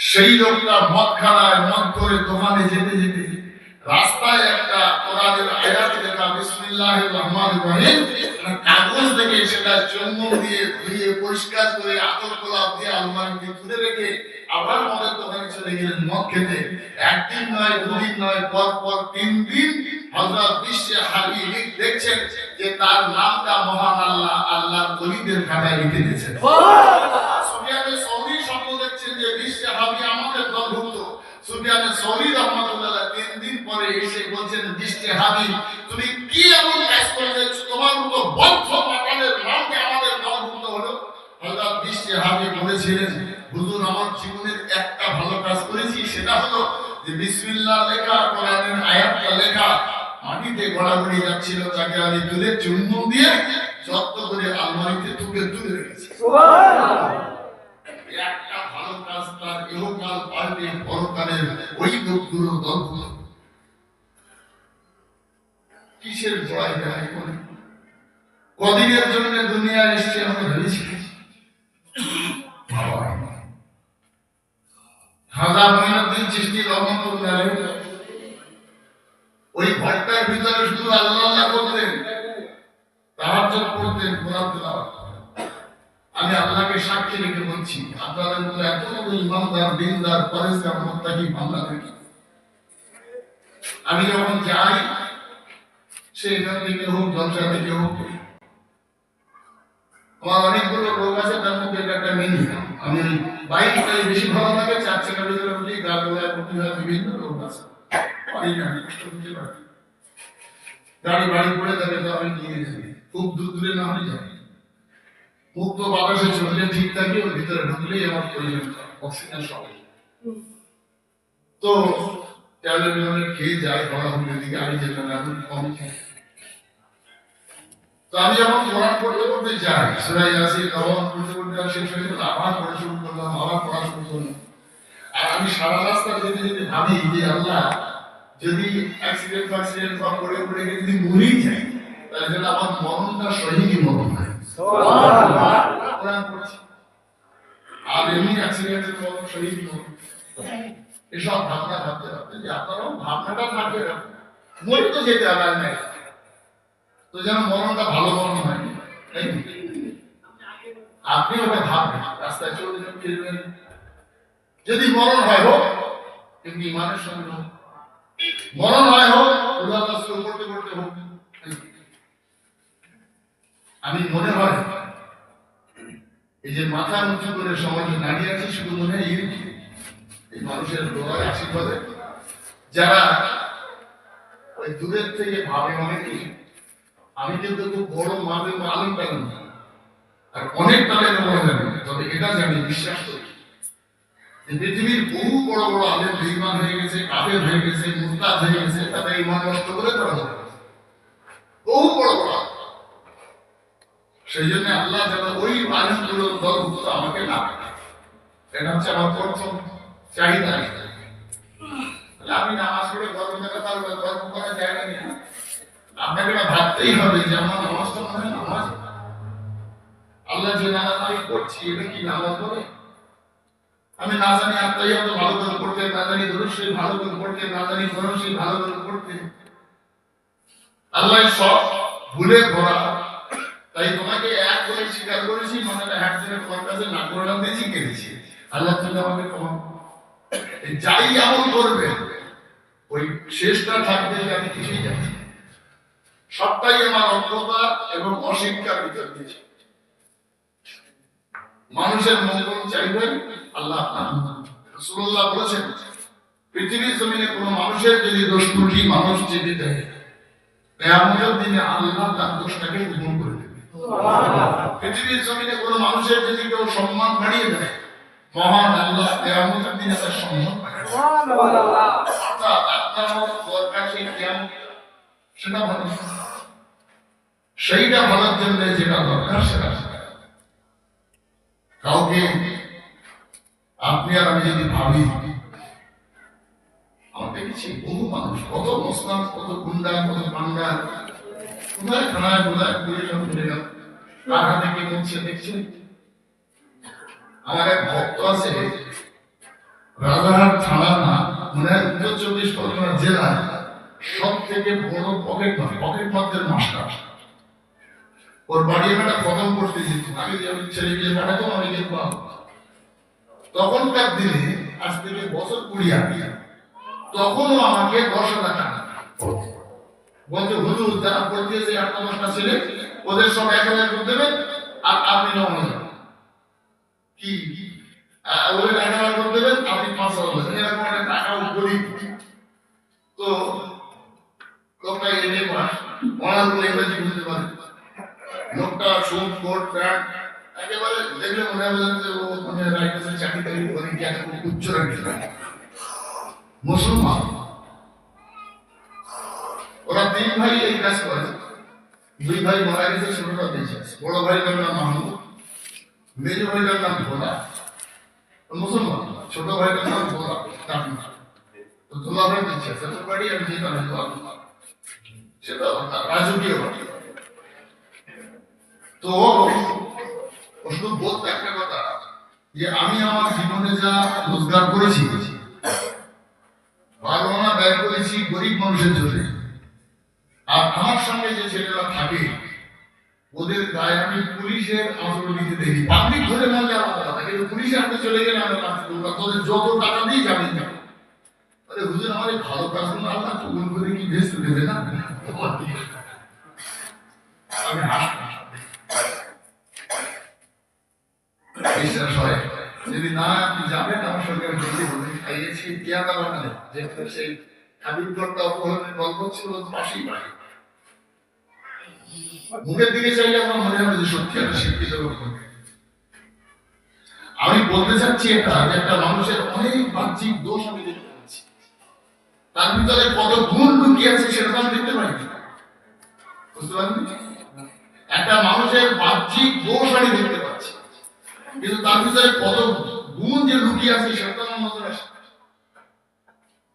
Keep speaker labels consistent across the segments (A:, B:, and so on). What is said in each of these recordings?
A: সেই লোকটা মদ খানায় মদ করে দোকানে যেতে যেতে রাস্তায় একটা কোরআনের আয়াত লেখা বিসমিল্লাহির রহমানির রহিম কাগজ থেকে সেটা চুম্বন দিয়ে ধুয়ে পরিষ্কার করে আতর গোলাপ দিয়ে আলমারিতে তুলে রেখে আবার মদের দোকানে চলে গেলেন মদ খেতে। একদিন নয়, দুদিন নয়, পর পর 3 দিন হযরত বিশ্বে হাবিব দেখছেন যে তার নামটা মহান আল্লাহ আল্লাহর ওলিদের খাতায় লিখে দিয়েছেন। সুফিয়ানে সৌরি স্বপ্ন দেখছেন যে বিশ্বে হাবিব আমাদের দলভুক্ত। সুফিয়ানে সৌরি রাহমাতুল্লাহ 3 দিন পরে এসে বলছেন বিশ্বে হাবিব তুমি কি এমন কাজ করেছো, তোমার মতো বদ্ধ মাতালের নামে আমাদের দলভুক্ত হলো। হযরত বিশ্বে হাবিব বলেছিলেন হুজুর আমার জীবনের একটা ভালো কাজ করেছি, সেটা হলো যে বিসমিল্লাহ লেখা কোরআনের আয়াতটা লেখা মাটিতে গড়াগড়ি যাচ্ছিল, তাকে আমি তুলে চুম্বন দিয়ে যত্ন করে আলমারিতে তুলে রেখেছি। একটা ভালো কাজ তার ইহকাল পাল্টে পরকালের ওই লোকগুলো দলভুক্ত। কিসের জয় দেয় করে কদিনের জন্য দুনিয়া এসছে আমরা ভেবেছি হাজার মঈনুদ্দিন চিশতি রহমাতুল্লাহ ওই ঘরটার ভিতরে শুধু আল্লাহ আল্লাহ করতেন, তাহাজ্জুদ করতেন, কোরআন তেলাওয়াত। আমি আল্লাহকে সাক্ষী রেখে বলছি আপনাদের মতো এত বড় ইমানদার দিনদার পরেজগার মুত্তাকি বান্দা দেখি আমি যখন যাই সেখান থেকে হোক জলসা থেকে হোক আমার অনেকগুলো রোগ আছে, তার মধ্যে একটা মিনি আমি বাইকটাই বেশি ভালো লাগে, 4 চাকার ভিতরে উঠি গা গোলায় প্রতি হয় বিভিন্ন রোগ আছে গাড়ি বাড়ি পড়ে যাবে তো আমি নিয়ে যাই, খুব দূরে না হলে যাই মুক্ত বাতাসে চললে ঠিক থাকে, ওর ভিতরে ঢুকলেই আমার প্রয়োজন অক্সিজেন সব। তো ট্যাবলেট খেয়ে যায় গলাগুলোর দিকে আমি যেতাম এখন কম খাই। তো আমি যখন কোরআন পড়তে যাই সূরা ইয়াসিন আওয়াজ পড়তে শেষ হয়ে গেল, আবার পড়া শুরু করলাম, আবার পড়া শুরু করলাম। আর আমি সারা রাস্তা যেতে যেতে ভাবি যে আল্লাহ যদি অ্যাক্সিডেন্ট বা পড়ে গিয়ে যদি মরেই যাই তাহলে যেন আমার মরণটা শহীদি মরণ হয়। আর এমনি অ্যাক্সিডেন্টের মরণ শহীদি মরণ, এসব ভাবনা ভাবতে ভাবতে যে আপনারাও ভাবনাটা থাকবে মরে তো যেতে আলাদা নেই, তো যেন মরণটা ভালো মরণ হয়। আপনি ওটা ভাববেন, রাস্তায় চলবেন ফিরবেন, যদি মরণ হয় হোক কিন্তু ইমানের সঙ্গে হোক, মরণ হয় হোক উদাহরণ করতে করতে হোক। আমি মনে হয় এই যে মাথা উঁচু করে সমাজে দাঁড়িয়ে আছে শুধু মনে হয় এই মানুষের দোয়ার আশীর্বাদে যারা ওই দূরের থেকে ভাবে অনেকে আমি কিন্তু খুব বড় মাপে আলম পেলাম আর অনেক তালের বড় জানি, তবে এটা জানি বিশ্বাস করি পৃথিবীর বহু বড় বড় আলেম বেঈমান হয়ে গেছে, কাফের হয়ে গেছে, মুরতাদ হয়ে গেছে, তাদের ঈমান নষ্ট করে তারা বহু বড় বড়। সেই জন্য আল্লাহ যেন ওই আলেমগুলোর দলভুক্ত আমাকে না করে, এটা হচ্ছে আমার প্রথম চাহিদা। আমি নামাজ পড়ে গর্ব করা যায় না, আপনাকে ভাবতেই হবে যে আমার নামাজটা মানে নামাজ, আল্লাহ যে নামাজ আমি পড়ছি এটা কি নামাজ বলে? আমি না জানি আত্মাইয়াত ভালো করে পড়তে, না জানি দুরূদ শরীফ ভালো করে পড়তে, না জানি কোরআন শরীফ ভালো করে পড়তে, আল্লাহ সব ভুলে ভরা। তাই তোমাকে এক বলে স্বীকার করেছি, মানে এক দিনে তোমার কাছে না করলাম দিয়ে শিখে দিয়েছি। আল্লাহ তুমি আমাকে তোমার যাই আমল করবে ওই শেষটা থাকবে আমি কিছুই জানি, সবটাই আমার অজ্ঞতা এবং অশিক্ষার ভিতর দিয়েছে। মানুষের মঙ্গল চাইবেন আল্লাহ। রাসূলুল্লাহ বলেছেন পৃথিবীর জমিনে কোনো মানুষের যদি দোষ ত্রুটি মানুষ চেপে দেয়, কিয়ামতের দিনে আল্লাহ তার দোষটাকে গ্রহণ করে দেবে। পৃথিবীর জমিনে কোনো মানুষের যদি কেউ সম্মান বাড়িয়ে দেয়, মহান আল্লাহ কিয়ামতের দিনে তার সম্মান বাড়াবে। সুবহানাল্লাহ। অর্থাৎ আপনার দরকার সেই কিয়ামত, সেটা ভালো, সেইটা ভালোর জন্য যেটা দরকার সেটা। কাউকে আপনি আর আমি যদি ভাবি, আমরা দেখেছি বহু মানুষ, কত মুসলাম, কত গুন্ডা, কত পান্ডা, কোথায় খানায় কোথায় পুলিশ চলে গেল, কার হাতে কে করছে দেখছেন। আমার এক ভক্ত আছে রাজারহাট থানা না মানে উত্তর 24 পরগনা জেলায় সব থেকে বড় পকেট মারদের মাস্টার। ওর বাড়ি একটা খতম করতে যেত, আমি ছেলেকে পাঠাতাম, আমি দেখলাম তখনকার দিনে আজ থেকে বছর 20 আগে তখনও আমাকে 10,000 টাকা বলছে, হুজুর যারা পড়তেছে 8-10টা ছেলে ওদের সব 1,000 করে দেবেন আর আপনি 9,000 কি ওদের 1,000 করে দেবেন, আপনি 5,000 এরকম একটা টাকাও গরিব। তো লোকটা এনে অনার ইংরেজি বুঝতে পারে, লোকটা শুট কোট প্যান্ট একেবারে দেখলে মনে হবে যে ও মানে রাইটার্সের চাকরি টাকরি করে কি একটা উচ্চ রাখছে মুসলমান। ওরা 3 ভাই এই কাজ করে, 2 ভাই মারা গেছে, ছোটটা বেঁচে আছে। বড় ভাইটার নাম মাহমুদ, মেজো ভাইটার নাম ভোলা, মুসলমান। ছোট ভাইটার নাম ভোলা কাকিমা। তো তোলা ভাই বেঁচে আছে, তোর বাড়ি আমি যেটা সেটা রাজকীয় বাড়ি। তো ও শুধু বলতে একটা কথা যে আমি আমার জীবনে যা রোজগার করেছি, 12 আনা ব্যয় করেছি গরিব মানুষের জন্য। আর আমার সঙ্গে যে ছেলেরা থাকে ওদের গায়ে আমি পুলিশের আঁচড় দিতে দেখি। পাবলিক ধরে মানলে আলাদা কথা, কিন্তু পুলিশের হাতে চলে গেলে আমি তোদের যত টাকা দিই যাবেন না। আরে হুজুর আমার এই ভালো কাজগুলো আল্লাহ কবুল করে কি ভেস্তে দেবে না? আমি বিশ্বাস হয় যদি না আপনি যাবেন আমার সঙ্গে খাইয়েছি টিয়াদা বানালে যেখানে সেই হাবিবগড়টা অপহরণের গল্প ছিল পাশেই বাড়ি। মুখের দিকে চাইলে আমার মনে হবে যে সত্যি একটা শিক্ষিত লোক। আমি বলতে চাচ্ছি এটা যে একটা মানুষের অনেক বাহ্যিক দোষ আমি দেখতে পাচ্ছি, তার ভিতরে কত গুণ লুকিয়ে আছে সেটা আমি দেখতে পাই। বুঝতে পারলেন? একটা মানুষের বাহ্যিক দোষ আমি দেখতে পাচ্ছি, কিন্তু তার ভিতরে কত গুণ যে লুকিয়ে আছে সেটা আমার নজরে আসে।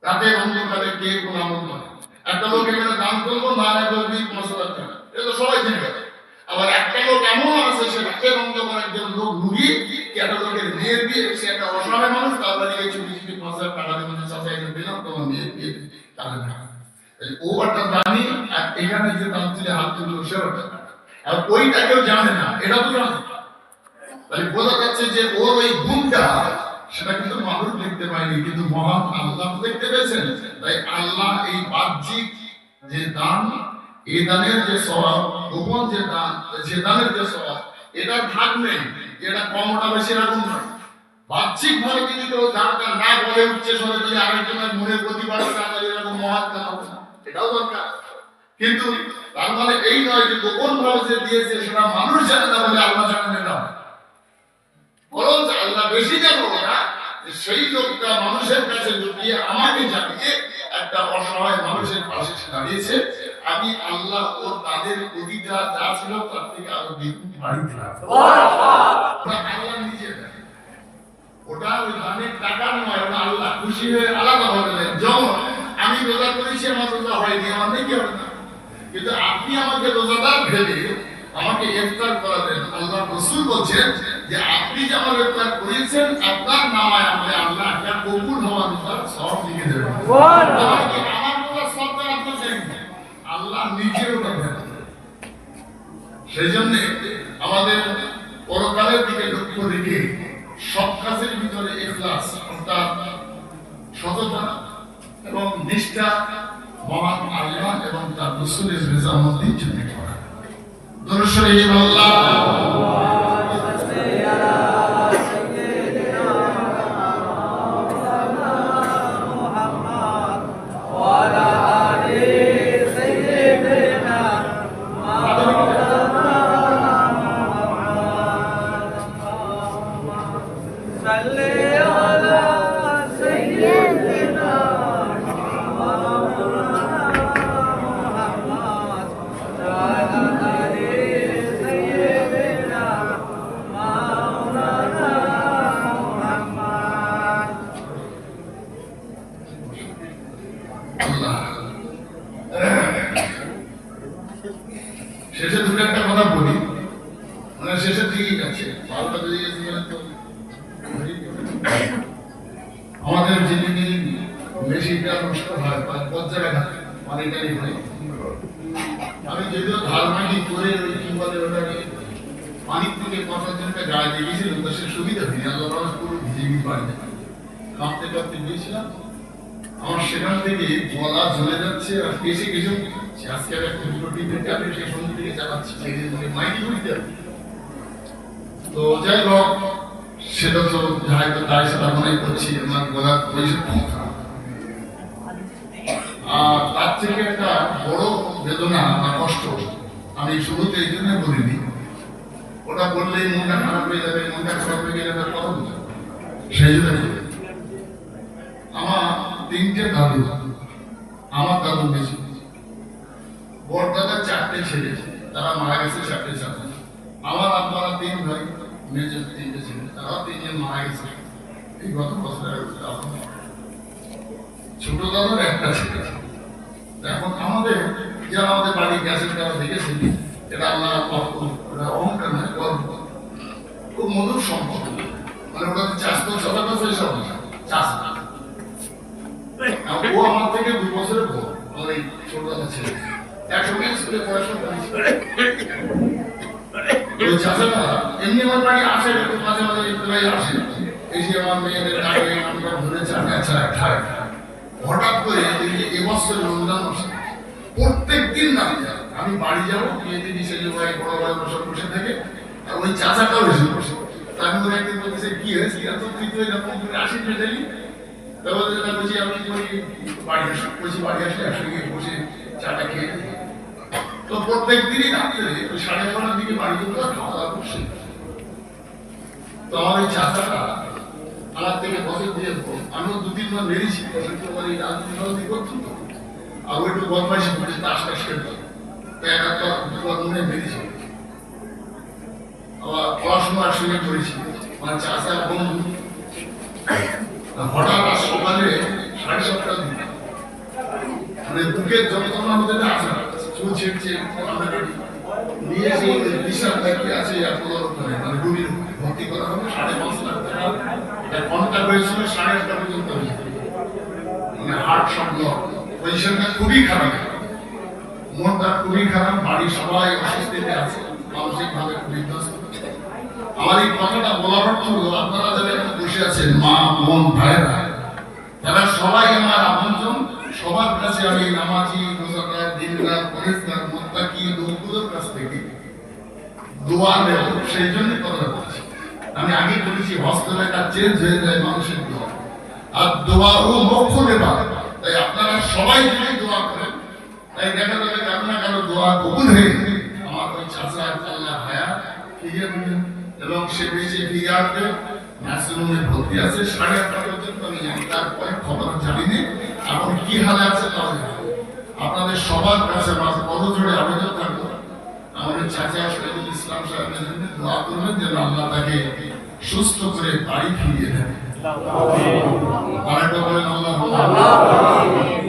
A: রাতের অন্ধকারে কে কোন আমল করে? একটা লোক এখানে দান করবো না 5,000 টাকা, এটা তো সবাই জেনে গেছে। আবার একটা লোক এমন আছে সে রাতের অন্ধকারে একজন লোক লুকিয়ে একটা লোকের মেয়ে দিয়ে, সে একটা অসহায় মানুষ, তার বাড়ি গিয়ে চুরি 5,000 টাকা দিয়ে মানে চাচা এখানে দিলাম তোমার মেয়ে দিয়ে তাহলে না ও একটা দামি, আর এখানে যে দাম তুলে হাত তুললো সেটা, আর ওইটাকেও জানে না, এটা তো জানে। তাহলে বোঝা যাচ্ছে যে ওর ওই গুণটা সেটা কিন্তু মানুষ দেখতে পায়নি, কিন্তু মহান আল্লাহ দেখতে পেয়েছেন। তাই আল্লাহ এই বাহ্যিক যে দান, এই দানের যে স্বভাব, গোপন যে দান, যে দানের যে স্বভাব, এটা ভাগ নেই, এটা কমটা বেশি এরকম নয়। বাহ্যিক ভাবে যদি কেউ দানটা না বলে উঠছে সরে দিলে আরেকজনের মনের প্রতি বাড়বে না, এরকম মহান কাজ হবে না, এটাও দরকার। কিন্তু তার মানে এই নয় যে গোপন ভাবে যে দিয়েছে সেটা মানুষ জানে না বলে আল্লাহ জানেন না, বরং আল্লাহ বেশি জানবো না সেই লোকটা মানুষের কাছে লুকিয়ে আমাকে জানিয়ে একটা অসহায় মানুষের পাশে দাঁড়িয়েছে। আমি আল্লাহ ও তাদের প্রতিটা যা ছিল তার থেকে আরো দ্বিগুণ বাড়ি দিলাম। আল্লাহ নিজে দেয়, ওটা ওই দানের টাকা নয়, ওটা আল্লাহ খুশি হয়ে আলাদা ভাবে দেয়। যেমন আমি রোজা করেছি, আমার রোজা হয়নি, আমার নেই হবে না, কিন্তু আপনি আমাকে রোজাদার ভেবে আমাকে ইফতার করাবেন। আল্লাহ রাসূল বলেন যে আপনি যে আমার ইফতার করেছেন আপনার নামায় আমলে আল্লাহ একটা কবুল হওয়ার পর সওয়াব লিখে দেবেন। সুবহানাল্লাহ। আমার রোজার সওয়াবটা আপনি দেন, আল্লাহ নিজের ওটা দেন। সেইজন্য আমাদের পরকালের দিকে লক্ষ্য রেখে সব কাজের ভিতরে ইখলাস অর্থাৎ সততা এবং নিষ্ঠা মহান আল্লাহ এবং তার রাসূলের রেজামন্দির জন্য করা। দরুদ শরীফ আল্লাহ আমাদের যেদিকে মেশিনটা নষ্ট হয় বা পর্যায়ে থাকে পানিটাই হয়। আমি যদিও ধারমাটি করে ওই কি বলে ওটা পানির থেকে কথার জন্য গায়ে দিয়ে গেছিলাম, তো সে সুবিধা হয়নি। আল্লাহ রহমত পুরো ভিজে পানি কাঁপতে কাঁপতে গিয়েছিলাম। আমার সেখান থেকে গলা জ্বলে যাচ্ছে আর কেসে কিছু আজকে একটা দুটো টিপে ট্যাবলেট সেই সন্ধ্যে থেকে চালাচ্ছি, মাইকি করতে হবে। তো যাই হোক, সেটা তো হয়তো তাই সেটা মনে করছি আমার গলার পরিষদ খুব খারাপ। আর তার থেকে একটা বড় বেদনা বা কষ্ট আমি শুরুতে এই জন্য বলিনি, ওটা বললেই মনটা খারাপ হয়ে যাবে, মনটা খারাপ হয়ে গেলে কথা বলতে সেই জন্য আমার তিনটে দাদু, আমার দাদু বেশি, বড় দাদা চারটে ছেলে, তারা মারা গেছে চারটে ছেলে। আমার আপনারা তিন ভাই, মেজর তিনটে ছেলে, তারা তিনজন মারা গেছে এই গত বছরের। ছোট দাদার একটা ছেলে। এখন আমাদের যারা আমাদের বাড়ি গ্যাসের তারা দেখেছে, এটা আল্লাহ অহংকার নয়, গর্ব, খুব মধুর সম্পর্ক। মানে ওটা চাষ তো সবাই সব চাষ না। ও আমার থেকে 2 বছরের বড়, আমার এই ছোট দাদা ছেলে, একসঙ্গে স্কুলে পড়াশোনা করেছি। ওই চাষাটা এমনি আমার বাড়ি আসে, মাঝে মাঝে প্রায় আসে, এসে আমার মেয়েদের ডাকে আমরা ধরে চাটা ছাড়া খায়। হঠাৎ করে এবছর রমজান মাসে প্রত্যেক দিন দাঁড়িয়ে যায়, আমি বাড়ি যাবো, গিয়ে দিদি ছেলে ভাই বড় ভাই বসে বসে থাকে, আর ওই চাচাটাও এসে বসে। আমি তো একদিন বলতেছে কি হয়েছে, এত তুই তো এরকম করে আসিস মেটালি। তারপর যেটা বলছি আমি বাড়ি আসি, বলছি বাড়ি আসলে একসঙ্গে বসে চাটা খেয়ে। তো প্রত্যেক দিনই রাত্রে ওই 11:30টার দিকে বাড়ি যেত, খাওয়া দাওয়া করছে। তো আমার ওই চাচাটা আমার থেকে বছর দিয়ে আমিও 2-3 বার মেরেছি, এই রাজনীতি করতাম তো, আর ওই একটু বদমাইশি করছে, তাস টাস খেলতো, একটা 2বার মনে মেরেছি। আবার পড়াশোনা একসঙ্গে করেছি, আমার চাচা বন্ধু। হঠাৎ সকালে 7:30টার দিকে মানে বুকের যন্ত্রণা মধ্যে আছে, চুল ছিটছে, নিয়ে এসে বিশাল ব্যক্তি আছে মানে রুগীর ভর্তি করা হবে। 5.5 লাখ টাকা এটা কন্ট্যাক্ট হয়েছিল, 8:30টা পর্যন্ত মানে হার্ট শব্দ। পজিশনটা খুবই খারাপ, মনটা খুবই খারাপ, বাড়ির সবাই অস্বস্তিতে আছে, মানসিক ভাবে বিধ্বস্ত। আমার এই কথাটা বলার অর্থ হলো, আপনারা যারা এখন বসে আছেন, মা বোন ভাইয়েরা, তারা সবাই আমার আপনজন। সবার কাছে আমি নামাজি, রোজাদার, দিনদার, পরেজগার, মুত্তাকি লোকগুলোর কাছ থেকে দোয়া নেব, সেই জন্য কথা বলছি। আমি আগে বলেছি হস্তরেখা চেঞ্জ হয়ে যায় মানুষের দোয়া, আর দোয়া ও মোক্ষ দেবা। তাই আপনারা সবাই যদি দোয়া করেন, তাই দেখা যাবে কারো না কারো দোয়া কবুল হয়ে আমার ওই চাচা আল্লাহ হায়াত ফিরিয়ে দিলেন, এবং সে বেঁচে ফিরে আসবে। নার্সিংহোমে ভর্তি আছে, 8:30টা পর্যন্ত আমি জানি, তারপরে খবর জানিনি এখন কি হালে আছে তাও জানি। আপনাদের সবার কাছে আমার পদজোড়ে আবেদন থাকবো, আমাদের চাচা শহীদুল ইসলাম সাহেবের জন্য দোয়া করবেন, যেন আল্লাহ তাকে সুস্থ করে বাড়ি ফিরিয়ে দেন।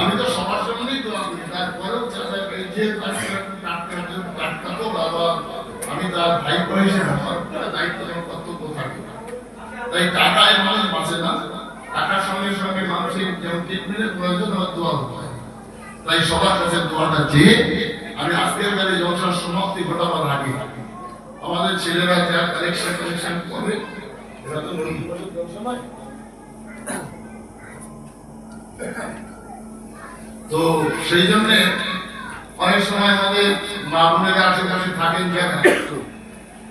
A: আমি তো সবার জন্যই দোয়া করি, তারপরেও চাচা যে টাটকা তো বাবা, আমি তার ভাই হিসেবে আমার দায়িত্ব এবং কর্তব্য থাকে। তাই টাকায় মানুষ বাঁচে না, টাকার সঙ্গে সঙ্গে মানুষের যেমন ট্রিটমেন্টের প্রয়োজন হয়, দোয়া হয়। তাই সবার কাছে দোয়াটা চেয়ে আমি আজকের বারে জলসার সমাপ্তি ঘটাবার আগে আমাদের ছেলেরা যা কালেকশন করে, তো সেই জন্য অনেক সময় আমাদের মা বোনেরা আশেপাশে থাকেন যারা,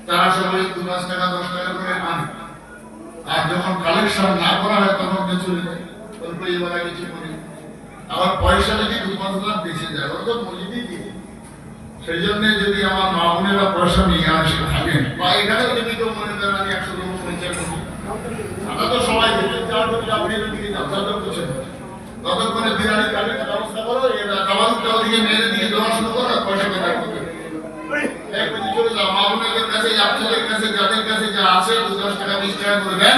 A: তারা সবাই 2-5 টাকা 10 টাকা করে আনে, আর যখন কালেকশন না করা হয় তখন চলে যায়, পরিবার কিছু করি। আবার পয়সা যদি 2-5 লাখ বেঁচে যায়, ওরা তো মজুরি দিয়ে। সেই জন্য যদি আমার মা বোনেরা পয়সা নিয়ে আসে থাকেন, বা এখানে যদি কেউ মনে করেন আমি 100 লোক পরিচয় করি, আমরা তো সবাই ততক্ষণে বিরিয়ানি কাটের ব্যবস্থা করো, খাবার দিকে মেরে দিয়ে দেওয়া শুরু করো, পয়সা কোথায় করবে চলে যাও। মা বোনের কাছে, আপনাদের কাছে, যাদের কাছে যা আছে 10 টাকা 20 টাকা করে দেন।